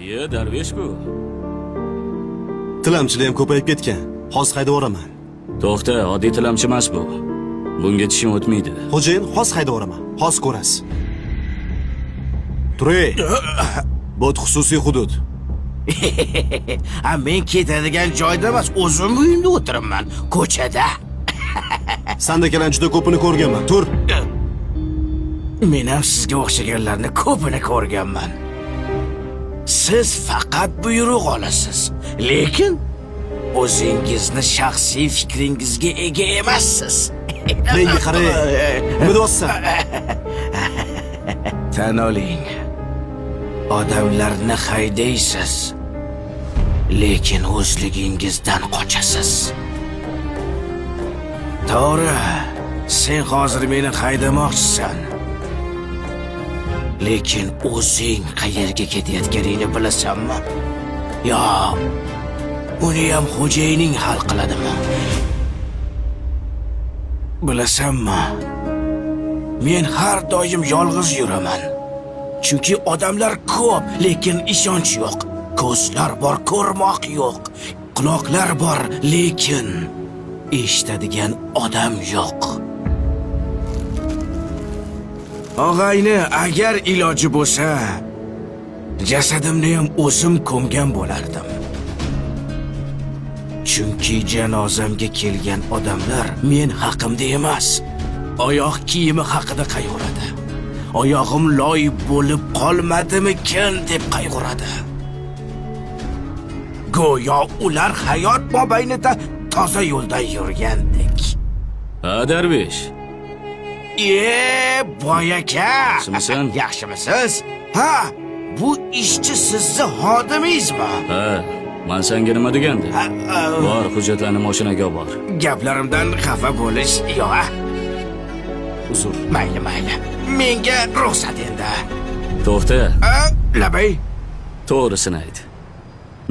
Darvesh-ku. Tilamchilar ham ko'payib ketgan. Hozir haydab yuboraman. To'xta, oddiy tilamchi emas bu. Bunga tishim o'tmaydi. Xo'jayin, hozir haydab yuboraman. Hozir ko'rasiz. Turay. Bu xususiy hudud. Men ketadigan joyda emas, o'zim uyimda o'tiribman, ko'chada. Sandakilarning juda ko'pini ko'rganman. Tur. Men ham sizga o'xshaganlarni ko'pini ko'rganman. Siz faqat buyruq olasiz, lekin o'zingizni shaxsiy fikringizga ega emassiz. Menga qarang. Nima deyapsan? Tan oling. Odamlarni haydaysiz, lekin o'zligingizdan qochasiz. To'g'ri, sen hozir meni haydamoqchisan. Lekin o'zing qayerga ketayotganingni bilasanmi? Yo, uni ham xo'jayining hal qiladimi? Bilasanmi? Men har doim yolg'iz yuraman. Chunki odamlar ko'p, lekin ishonch yo'q. Ko'zlar bor, ko'rmoq yo'q. Quloqlar bor, lekin eshitadigan odam yo'q. Og'ayni, agar iloji bo'lsa, jasadimni ham o'zim ko'mgan bo'lardim. Chunki janozamga kelgan odamlar men haqimda emas, oyoq kiyimi haqida qayg'uradi. Oyog'im loy bo'lib qolmadimikin deb qayg'uradi. Go'yo ular hayot mobaynida toza yo'ldan yurgandek. Darvesh. Boy aka. Yaxshimisan? Yaxshimisiz? Ha, bu ishchi sizni xodimingizmi? Ha, men senga nima degandim? Bor, hujjatlarni mashinaga bor. Gaplarimdan xafa bo'lish yo'q. Uzr. Mayli. Menga ruxsat endi. To'xta. Labay. To'g'risini ayt.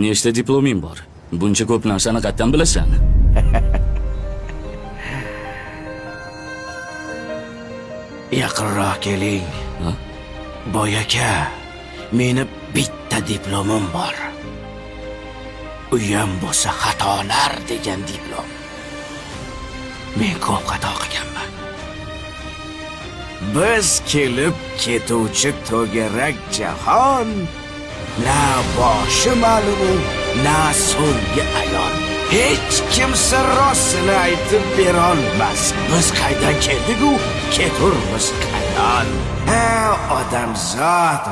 Nechta diploming bor? Buncha ko'p narsani qayerdan bilasan? Yaqinroq keling. Boy aka, meni bitta diplomim bor. Uyam bo'lsa xatolar degan diplom. Men ko'p xato qilganman. Biz kelib ketuvchi to'garak jahon, na boshi ma'lum, na so'nggi ayon. Hech kimsa rostini aytib bera olmas. Biz qaydan keldik-ku, keturmiz qayon. Odamzod.